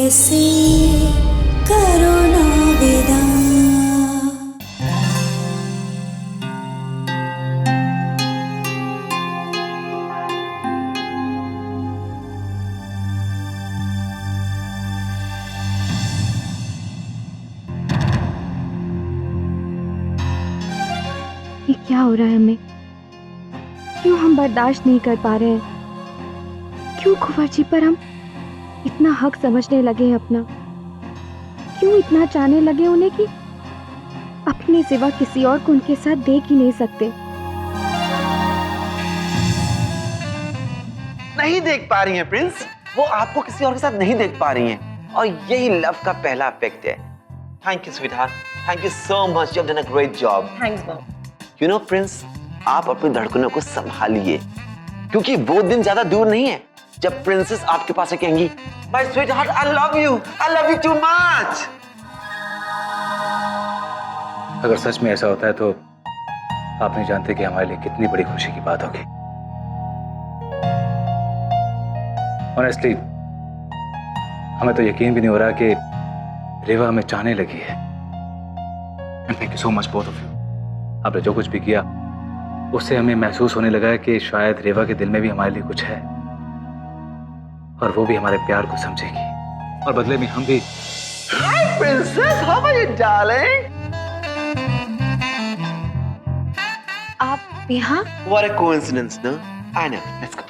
से करो ना विदा। ये क्या हो रहा है हमें? क्यों हम बर्दाश्त नहीं कर पा रहे हैं? क्यों कुंवर जी पर हम इतना हक समझने लगे हैं अपना? क्यों इतना चाहने लगे उन्हें कि अपने सिवा किसी और को उनके साथ देख ही नहीं सकते? नहीं देख पा रही हैं प्रिंस, वो आपको किसी और के साथ नहीं देख पा रही हैं और यही लव का पहला इफेक्ट है। Thank you sweetheart, thank you so much, you have done a great job. Thanks mom. You know Prince, आप अपनी धड़कनों को संभालिए क्योंकि वो दिन ज्यादा दूर नहीं है जब प्रिंसेस आपके पास कहेंगी my sweetheart I love you too much. अगर सच में ऐसा होता है तो आप नहीं जानते कि हमारे लिए कितनी बड़ी खुशी की बात होगी। ऑनेस्टली हमें तो यकीन भी नहीं हो रहा कि रेवा हमें चाहने लगी है। Thank you so much both of you. आपने जो कुछ भी किया उससे हमें महसूस होने लगा है कि शायद रेवा के दिल में भी हमारे लिए कुछ है और वो भी हमारे प्यार को समझेगी और बदले में हम भी। Hi princess, how are you darling? आप यहाँ? What a coincidence, no? I know. Let's go.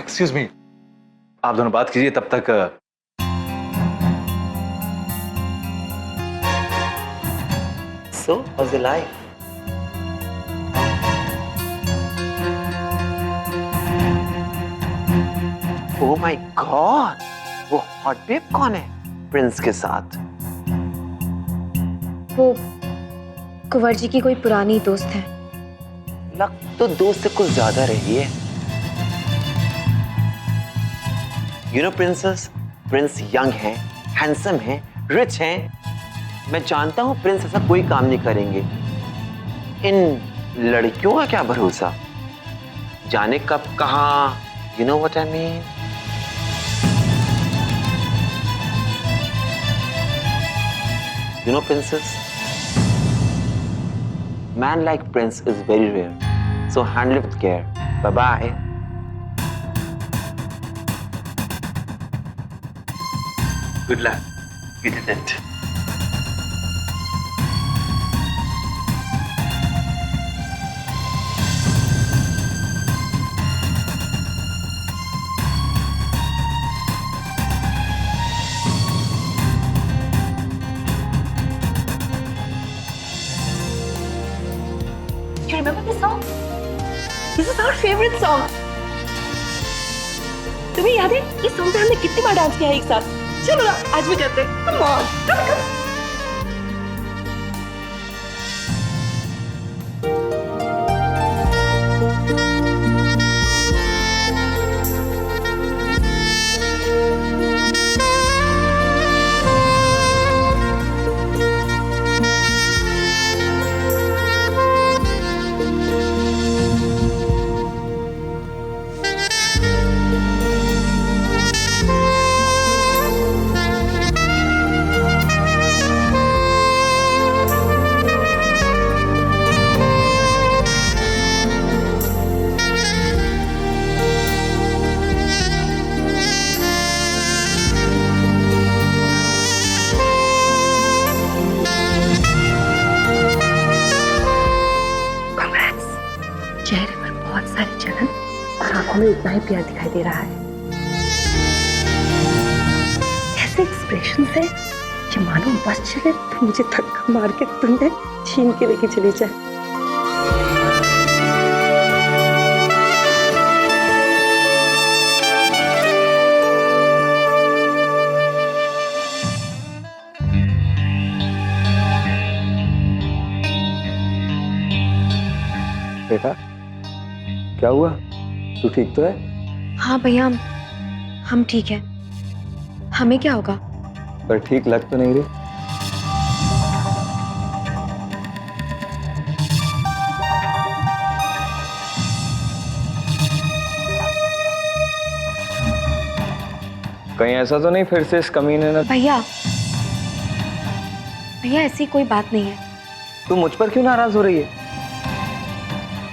Excuse me, आप दोनों बात कीजिए तब तक। So, how's your life? Oh my God, वो हॉट बेब कौन है प्रिंस के साथ? वो कुंवर जी की कोई पुरानी दोस्त है। लग तो दोस्त से कुछ ज्यादा रही है। You know princess, Prince young है, हैंडसम है, रिच है। मैं जानता हूं प्रिंस ऐसा कोई काम नहीं करेंगे। इन लड़कियों का क्या भरोसा, जाने कब कहां। You know what I mean? You know princess, man like Prince is very rare, so handle it with care. Bye bye. Good luck. You did it. You remember this song? This is our favorite song. तुम्हें याद है इस song पे हमने कितनी बार dance किया है एक साथ? चलो ना आज भी करते हैं। Come on, come on. चेहरे पर बहुत सारी जलन और आंखों में उतना ही प्यार दिखाई दे रहा है। ऐसे एक्सप्रेशन से ये मानो बस चले तो मुझे धक्का मार के तुमने छीन के लेके चली जाए। बेटा क्या हुआ, तू ठीक तो है? हाँ भैया, हम ठीक हैं। हमें क्या होगा? पर ठीक लग तो नहीं रही। कहीं ऐसा तो नहीं फिर से इस कमीने ने। भैया भैया ऐसी कोई बात नहीं है। तू मुझ पर क्यों नाराज हो रही है?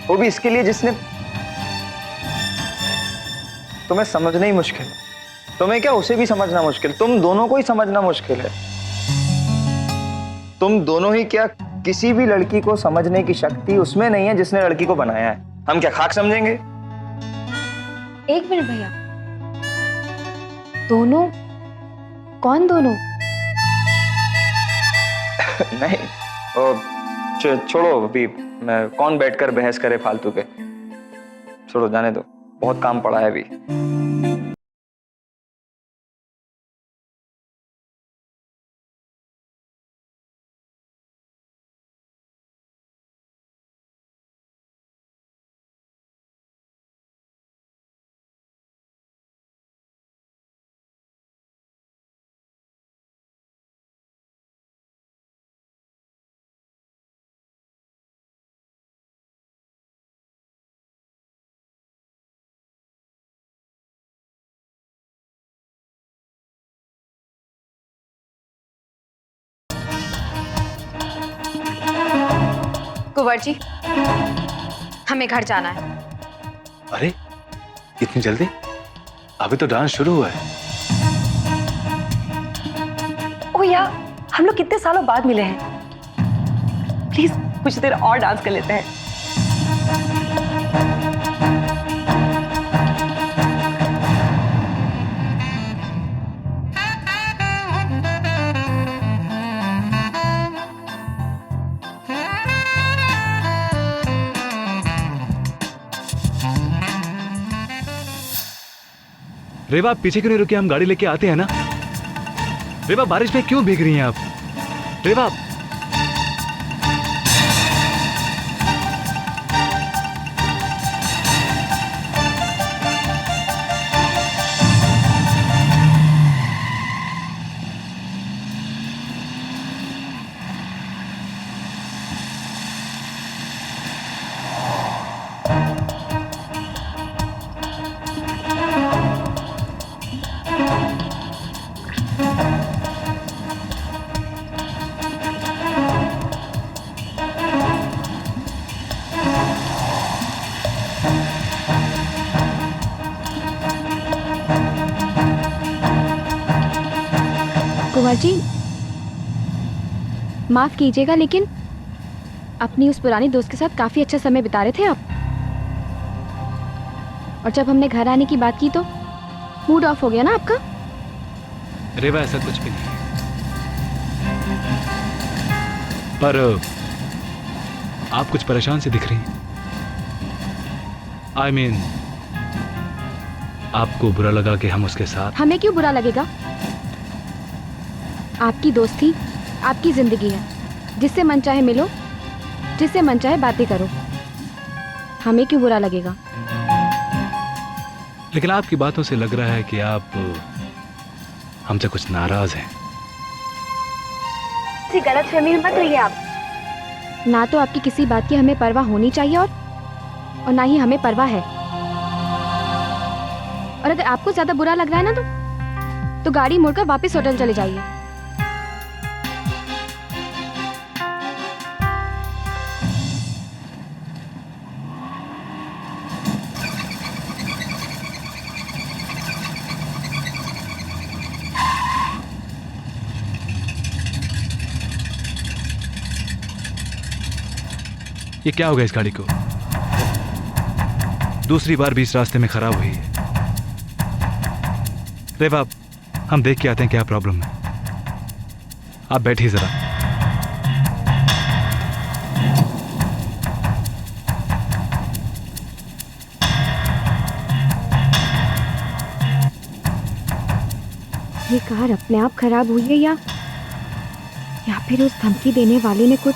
वो भी इसके लिए जिसने तुम्हें समझना ही मुश्किल है। तुम्हें क्या उसे भी समझना मुश्किल, तुम दोनों को ही समझना मुश्किल है। तुम दोनों ही क्या, किसी भी लड़की को समझने की शक्ति उसमें नहीं है जिसने लड़की को बनाया है। हम क्या खाक समझेंगे? एक मिनट भैया, दोनों? कौन दोनों? नहीं छोड़ो, अभी मैं कौन बैठकर बहस करे फालतू के। छोड़ो, जाने दो, बहुत काम पड़ा है अभी। कुंवर जी, हमें घर जाना है। अरे इतनी जल्दी? अभी तो डांस शुरू हुआ है। ओ यार, हम लोग कितने सालों बाद मिले हैं, प्लीज कुछ देर और डांस कर लेते हैं। रेवा, आप पीछे क्यों नहीं रुके? हम गाड़ी लेके आते हैं ना। रेवा, बारिश में क्यों भीग रही हैं आप? रेवा, कुंवर जी, माफ कीजिएगा, लेकिन अपनी उस पुरानी दोस्त के साथ काफी अच्छा समय बिता रहे थे आप। और जब हमने घर आने की बात की तो मूड ऑफ हो गया ना आपका। रेवा, ऐसा कुछ भी नहीं है। पर आप कुछ परेशान से दिख रही हैं। I mean, आपको बुरा लगा कि हम उसके साथ। हमें क्यों बुरा लगेगा? आपकी दोस्ती आपकी जिंदगी है, जिससे मन चाहे मिलो, जिससे मन चाहे बातें करो। हमें क्यों बुरा लगेगा? लेकिन आपकी बातों से लग रहा है कि आप हमसे कुछ नाराज हैं। गलतफहमी मत रहिए आप। ना तो आपकी किसी बात की हमें परवाह होनी चाहिए और ना ही हमें परवाह है। और अगर आपको ज्यादा बुरा लग रहा है ना तो गाड़ी मोड़कर वापस होटल चले जाइए। ये क्या होगा इस गाड़ी को? दूसरी बार बीच रास्ते में खराब हुई है। रेवा, हम देख के आते हैं क्या प्रॉब्लम है। आप बैठिए जरा। ये कार अपने आप खराब हुई है या फिर उस धमकी देने वाले ने कुछ।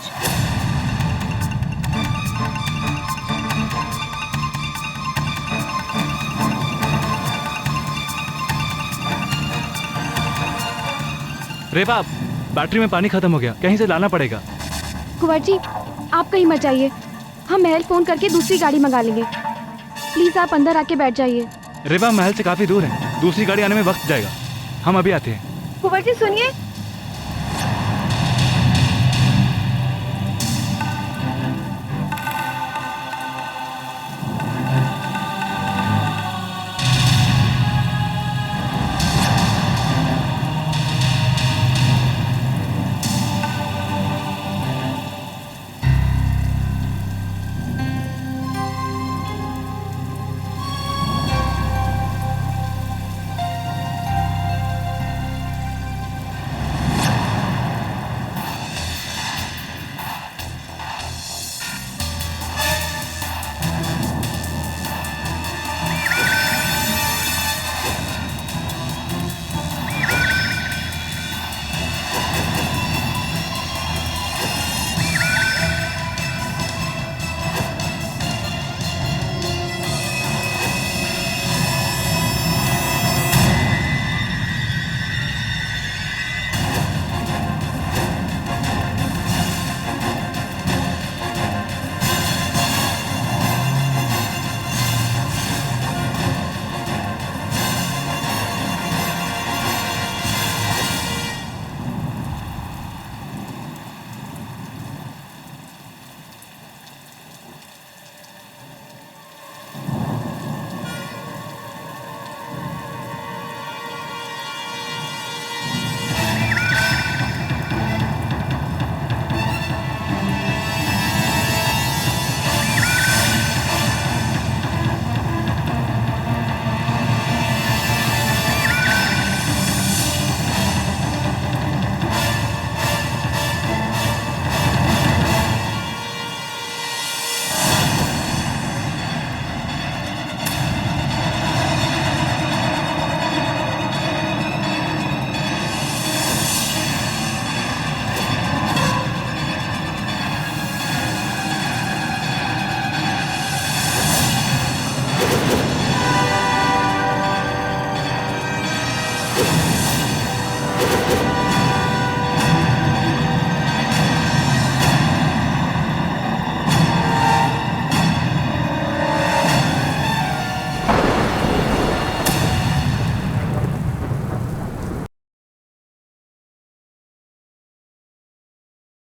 रेवा, बैटरी में पानी खत्म हो गया, कहीं से लाना पड़ेगा। कुंवर जी, आप कहीं मत जाइए, हम महल फोन करके दूसरी गाड़ी मंगा लेंगे। प्लीज आप अंदर आके बैठ जाइए। रेवा, महल से काफी दूर है, दूसरी गाड़ी आने में वक्त जाएगा। हम अभी आते हैं। कुंवर जी सुनिए,